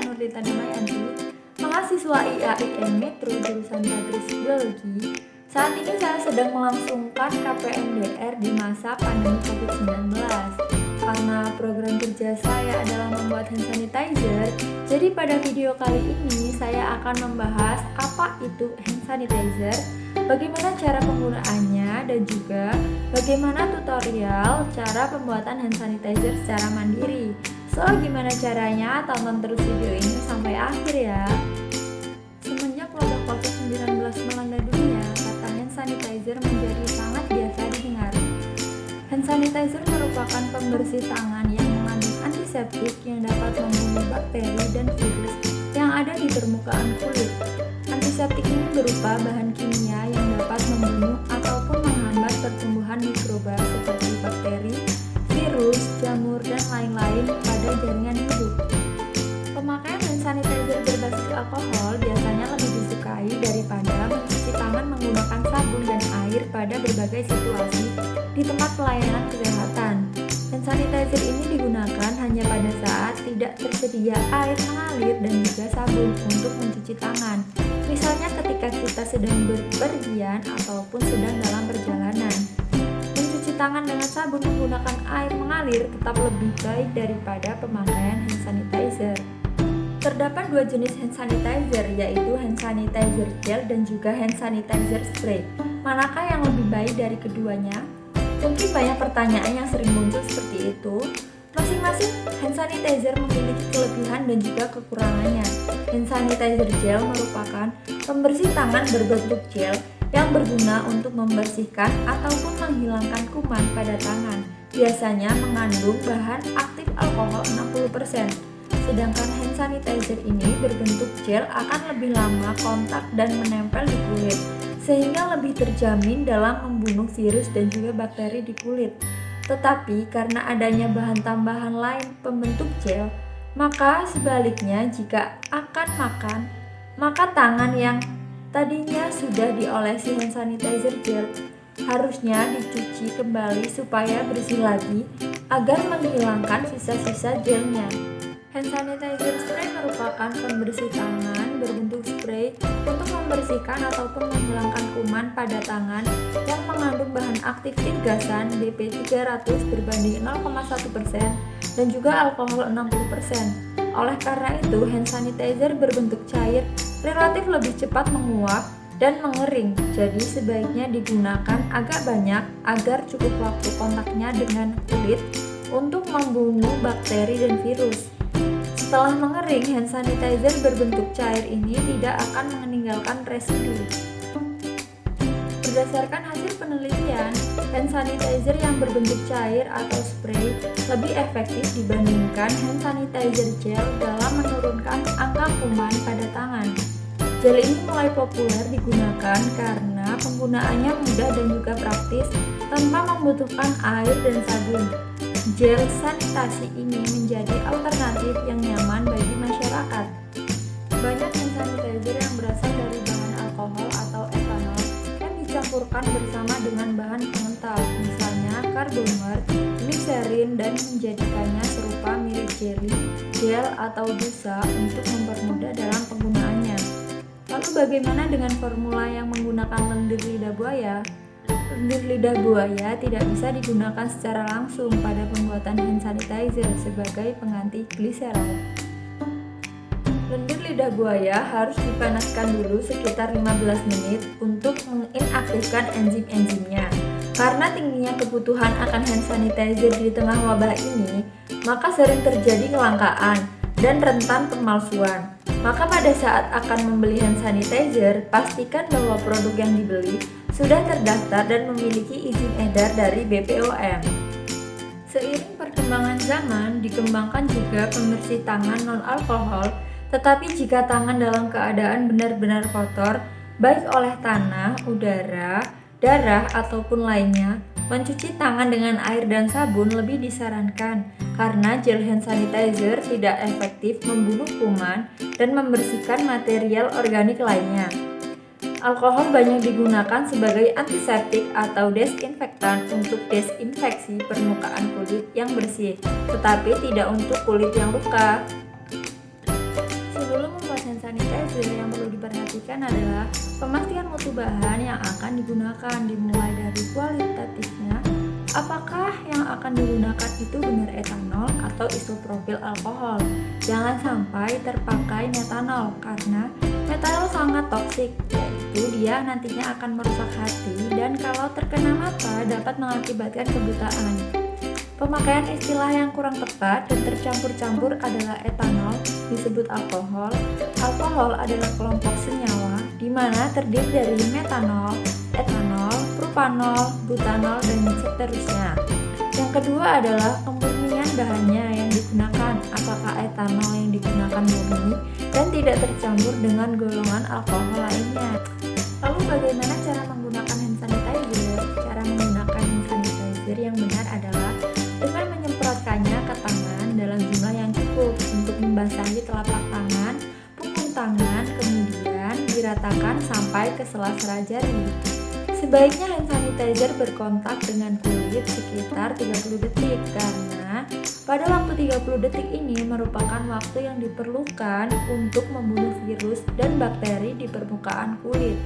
Nurlita Damayanti, mahasiswa IAIN Metro jurusan Patris Biologi. Saat ini saya sedang melangsungkan KPMDR di masa pandemi COVID-19. Karena program kerja saya adalah membuat hand sanitizer, jadi pada video kali ini saya akan membahas apa itu hand sanitizer, bagaimana cara penggunaannya, dan juga bagaimana tutorial cara pembuatan hand sanitizer secara mandiri. So, gimana caranya? Tonton terus video ini sampai akhir ya. Semenjak wabah COVID-19 melanda dunia, kata hand sanitizer menjadi sangat biasa didengar. Hand sanitizer merupakan pembersih tangan yang mengandung antiseptik yang dapat membunuh bakteri dan virus yang ada di permukaan kulit. Antiseptik ini berupa bahan kimia yang dapat membunuh ataupun menghambat pertumbuhan mikroba seperti bakteri, virus, jamur, dan lain-lain pada jaringan hidup. Pemakaian hand sanitizer berbasis alkohol biasanya lebih disukai daripada mencuci tangan menggunakan sabun dan air pada berbagai situasi di tempat pelayanan kesehatan. Hand sanitizer ini digunakan hanya pada saat tidak tersedia air mengalir dan juga sabun untuk mencuci tangan. Misalnya ketika kita sedang bepergian ataupun sedang dalam perjalanan. Mencuci tangan dengan sabun menggunakan air mengalir tetap lebih baik daripada pemakaian hand sanitizer. Terdapat dua jenis hand sanitizer, yaitu hand sanitizer gel dan juga hand sanitizer spray. Manakah yang lebih baik dari keduanya? Mungkin banyak pertanyaan yang sering muncul seperti itu. Masing-masing hand sanitizer memiliki kelebihan dan juga kekurangannya. Hand sanitizer gel merupakan pembersih tangan berbentuk gel yang berguna untuk membersihkan ataupun menghilangkan kuman pada tangan. Biasanya mengandung bahan aktif alkohol 60%. Sedangkan hand sanitizer ini berbentuk gel akan lebih lama kontak dan menempel di kulit, sehingga lebih terjamin dalam membunuh virus dan juga bakteri di kulit. Tetapi karena adanya bahan tambahan lain pembentuk gel, maka sebaliknya jika akan makan, maka tangan yang tadinya sudah diolesi hand sanitizer gel harusnya dicuci kembali supaya bersih lagi agar menghilangkan sisa-sisa gelnya. Hand sanitizer spray merupakan pembersih tangan berbentuk spray untuk membersihkan ataupun menghilangkan kuman pada tangan yang mengandung bahan aktif irgasan DP 300 berbanding 0,1% dan juga alkohol 60%. Oleh karena itu, hand sanitizer berbentuk cair relatif lebih cepat menguap dan mengering, jadi sebaiknya digunakan agak banyak agar cukup waktu kontaknya dengan kulit untuk membunuh bakteri dan virus. Setelah mengering, hand sanitizer berbentuk cair ini tidak akan meninggalkan residu. Berdasarkan hasil penelitian, hand sanitizer yang berbentuk cair atau spray lebih efektif dibandingkan hand sanitizer gel dalam menurunkan angka kuman pada tangan. Gel ini mulai populer digunakan karena penggunaannya mudah dan juga praktis tanpa membutuhkan air dan sabun. Gel sanitasi ini menjadi alternatif yang nyaman bagi masyarakat. Banyak hand sanitizer yang berasal dari bahan alkohol atau etanol yang dicampurkan bersama dengan bahan pengental, misalnya karbomer, gliserin, dan menjadikannya serupa mirip jelly, gel, atau busa untuk mempermudah dalam penggunaannya. Lalu bagaimana dengan formula yang menggunakan lendir lidah buaya? Lendir lidah buaya tidak bisa digunakan secara langsung pada pembuatan hand sanitizer sebagai pengganti gliserol. Lendir lidah buaya harus dipanaskan dulu sekitar 15 menit untuk menginaktifkan enzim-enzimnya. Karena tingginya kebutuhan akan hand sanitizer di tengah wabah ini, maka sering terjadi kelangkaan dan rentan pemalsuan. Maka pada saat akan membeli hand sanitizer, pastikan bahwa produk yang dibeli sudah terdaftar dan memiliki izin edar dari BPOM. Seiring perkembangan zaman, dikembangkan juga pembersih tangan non-alkohol, tetapi jika tangan dalam keadaan benar-benar kotor, baik oleh tanah, udara, darah, ataupun lainnya, mencuci tangan dengan air dan sabun lebih disarankan, karena gel hand sanitizer tidak efektif membunuh kuman dan membersihkan material organik lainnya. Alkohol banyak digunakan sebagai antiseptik atau desinfektan untuk desinfeksi permukaan kulit yang bersih, tetapi tidak untuk kulit yang luka. sanitizer yang perlu diperhatikan adalah pemastikan mutu bahan yang akan digunakan, dimulai dari kualitatifnya. Apakah yang akan digunakan itu benar etanol atau isopropil alkohol? Jangan sampai terpakai metanol karena metanol sangat toksik, yaitu dia nantinya akan merusak hati dan kalau terkena mata dapat mengakibatkan kebutaan. Pemakaian istilah yang kurang tepat dan tercampur-campur adalah etanol disebut alkohol. Alkohol adalah kelompok senyawa di mana terdiri dari metanol, etanol, propanol, butanol, dan seterusnya. Yang kedua adalah kemurnian bahannya yang digunakan, apakah etanol yang digunakan murni dan tidak tercampur dengan golongan alkohol lainnya. Lalu bagaimana cara menggunakan hand sanitizer? Cara menggunakan hand sanitizer yang benar adalah dengan menyemprotkannya ke tangan dalam jumlah yang cukup untuk membasahi telapak tangan, punggung tangan, kemudian diratakan sampai ke sela-sela jari. Sebaiknya hand sanitizer berkontak dengan kulit sekitar 30 detik karena pada waktu 30 detik ini merupakan waktu yang diperlukan untuk membunuh virus dan bakteri di permukaan kulit.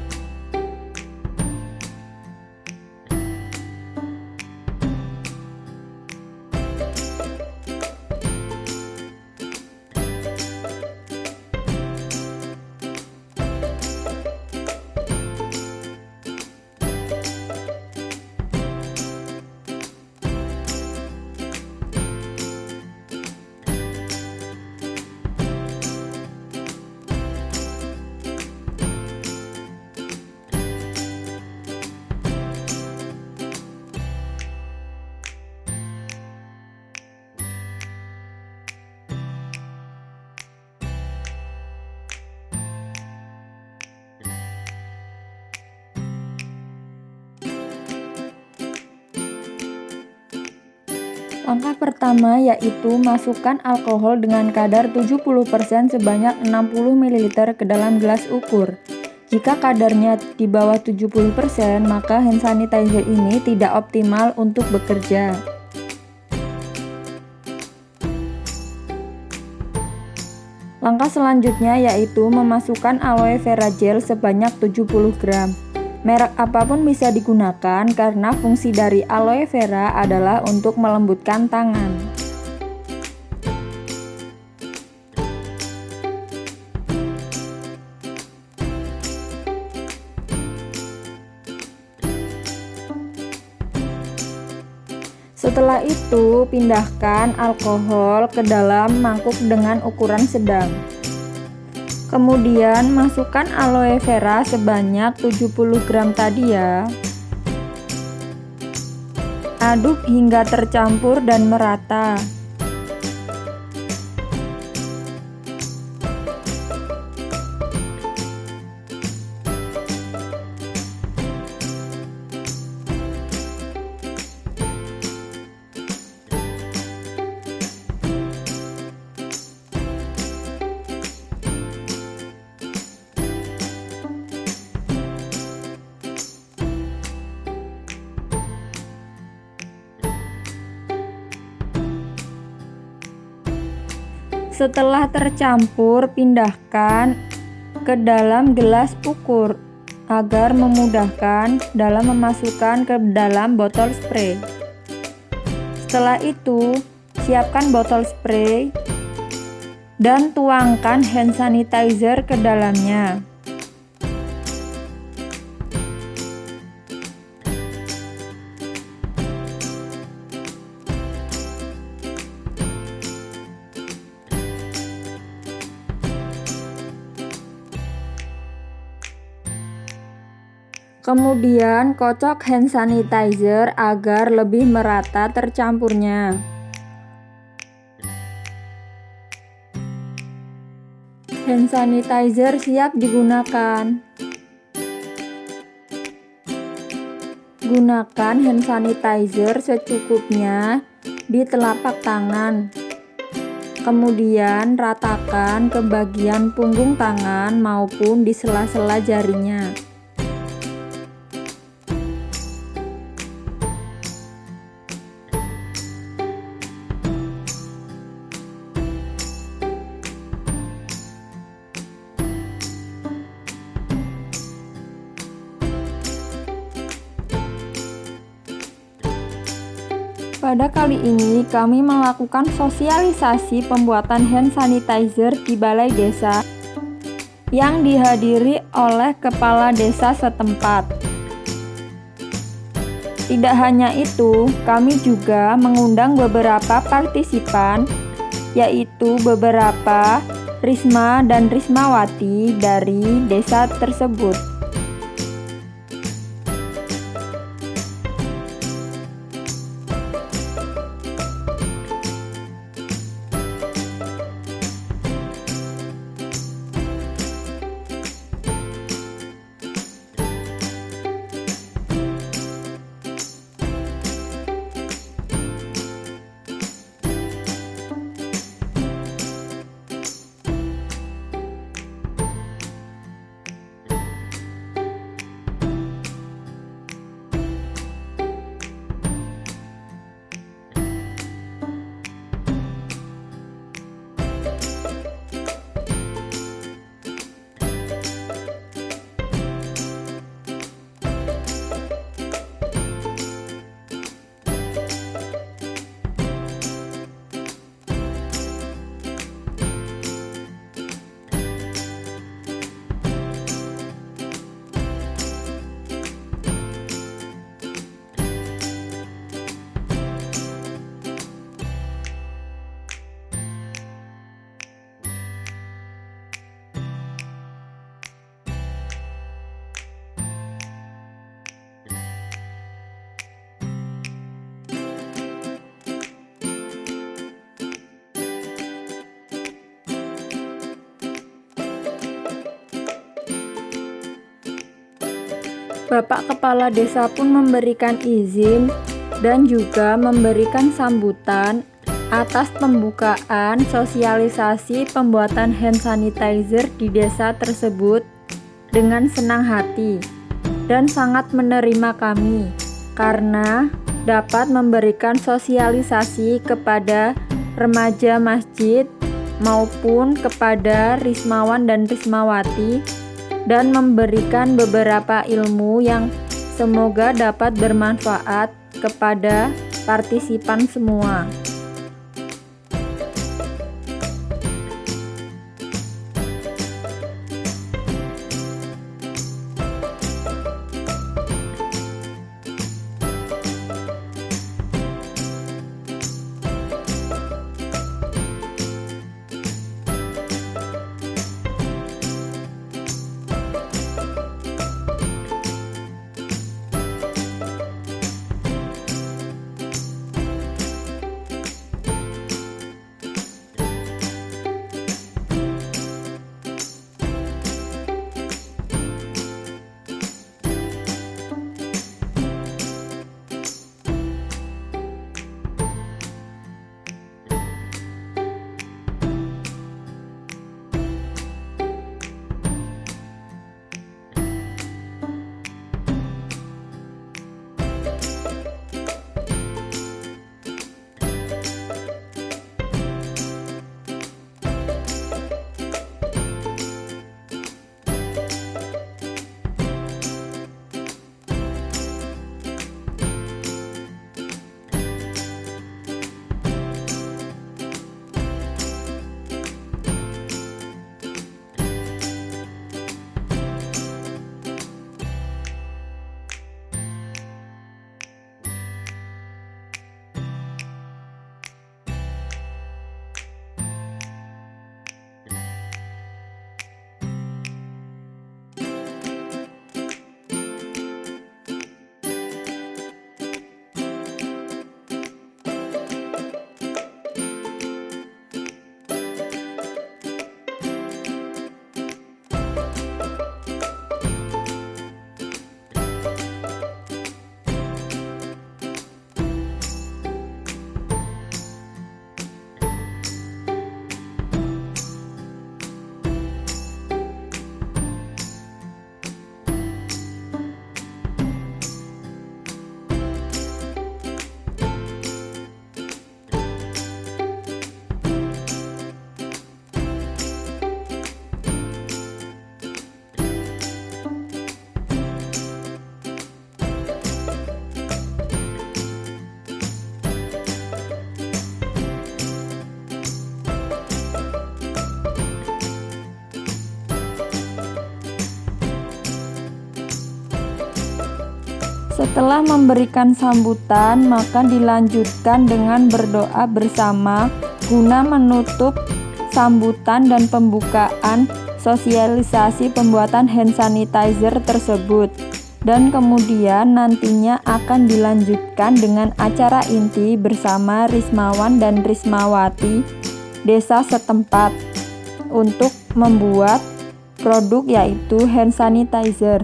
Langkah pertama yaitu masukkan alkohol dengan kadar 70% sebanyak 60 ml ke dalam gelas ukur. Jika kadarnya di bawah 70%, maka hand sanitizer ini tidak optimal untuk bekerja. Langkah selanjutnya yaitu memasukkan aloe vera gel sebanyak 70 gram. Merek apapun bisa digunakan karena fungsi dari aloe vera adalah untuk melembutkan tangan. Setelah itu, pindahkan alkohol ke dalam mangkuk dengan ukuran sedang. Kemudian masukkan aloe vera sebanyak 70 gram tadi ya. Aduk hingga tercampur dan merata. Setelah tercampur, pindahkan ke dalam gelas ukur agar memudahkan dalam memasukkan ke dalam botol spray. Setelah itu, siapkan botol spray dan tuangkan hand sanitizer ke dalamnya. Kemudian kocok hand sanitizer agar lebih merata tercampurnya. Hand sanitizer siap digunakan. Gunakan hand sanitizer secukupnya di telapak tangan. Kemudian ratakan ke bagian punggung tangan maupun di sela-sela jarinya. Pada kali ini kami melakukan sosialisasi pembuatan hand sanitizer di balai desa yang dihadiri oleh kepala desa setempat. Tidak hanya itu, kami juga mengundang beberapa partisipan, yaitu beberapa Risma dan Rismawati dari desa tersebut. Bapak Kepala Desa pun memberikan izin dan juga memberikan sambutan atas pembukaan sosialisasi pembuatan hand sanitizer di desa tersebut dengan senang hati dan sangat menerima kami karena dapat memberikan sosialisasi kepada remaja masjid maupun kepada Rismawan dan Rismawati dan memberikan beberapa ilmu yang semoga dapat bermanfaat kepada partisipan semua. Setelah memberikan sambutan, maka dilanjutkan dengan berdoa bersama guna menutup sambutan dan pembukaan sosialisasi pembuatan hand sanitizer tersebut. Dan kemudian nantinya akan dilanjutkan dengan acara inti bersama Rismawan dan Rismawati desa setempat untuk membuat produk yaitu hand sanitizer.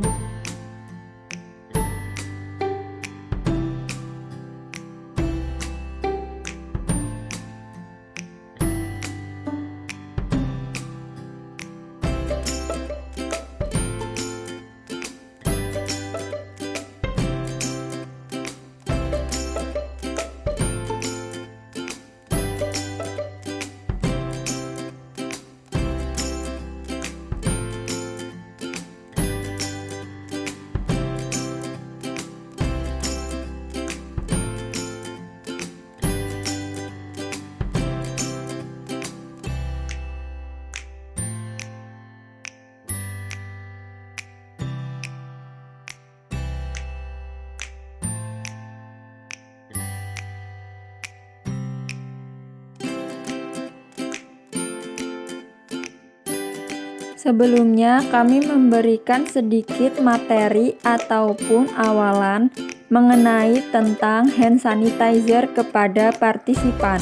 Sebelumnya kami memberikan sedikit materi ataupun awalan mengenai tentang hand sanitizer kepada partisipan.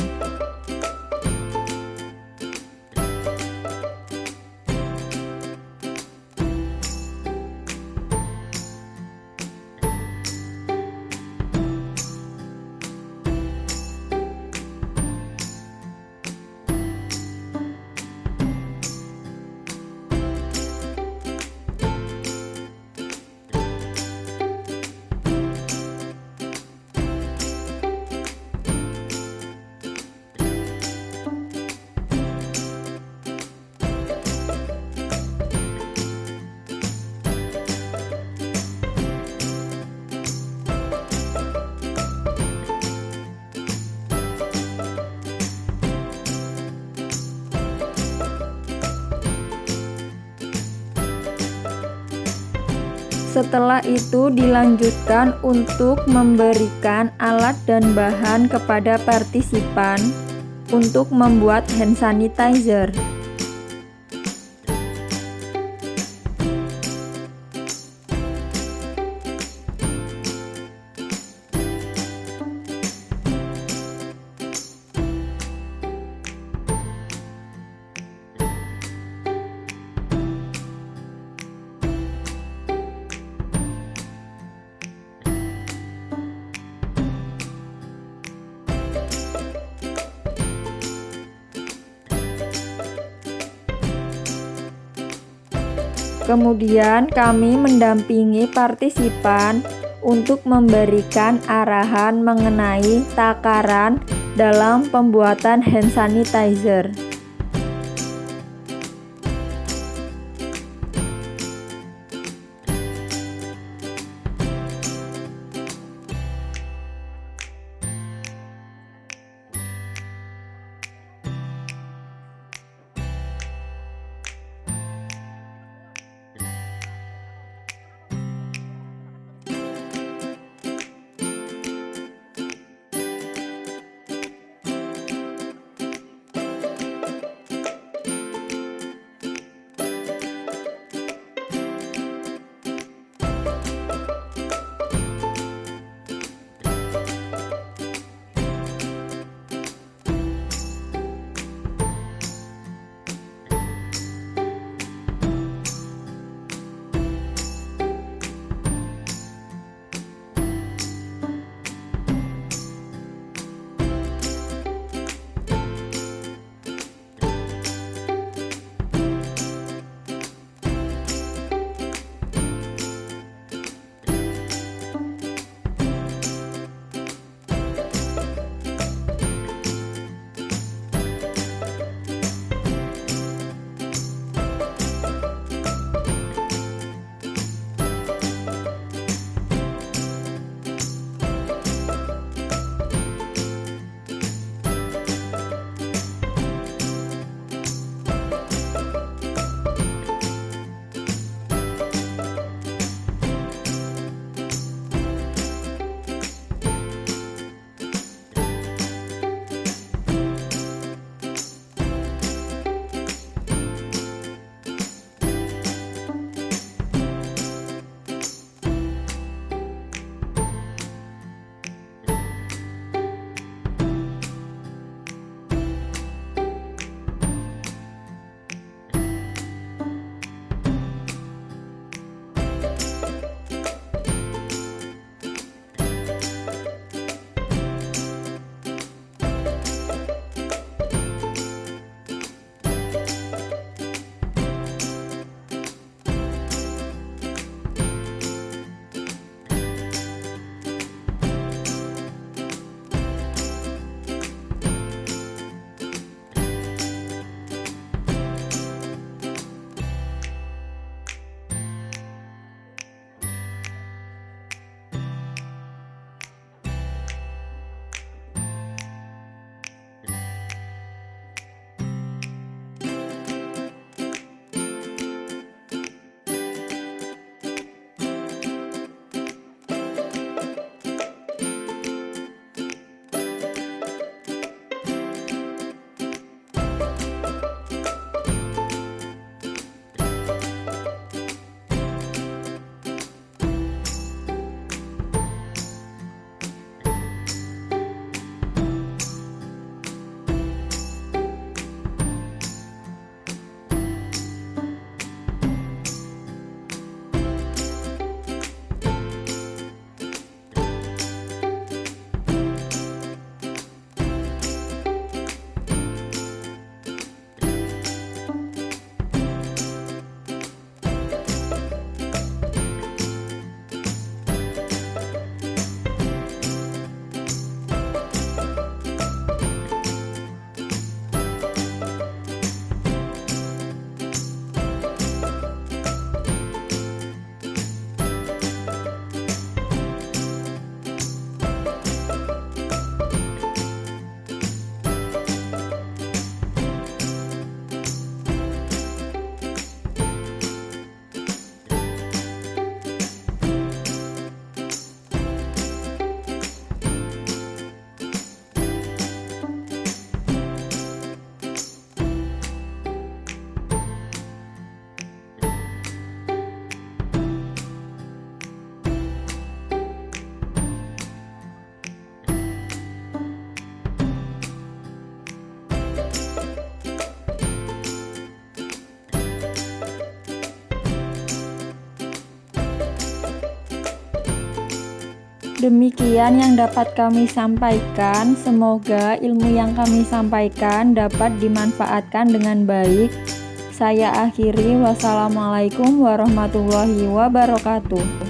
Setelah itu dilanjutkan untuk memberikan alat dan bahan kepada partisipan untuk membuat hand sanitizer. Kemudian kami mendampingi partisipan untuk memberikan arahan mengenai takaran dalam pembuatan hand sanitizer. Demikian yang dapat kami sampaikan. Semoga ilmu yang kami sampaikan dapat dimanfaatkan dengan baik. Saya akhiri, wassalamualaikum warahmatullahi wabarakatuh.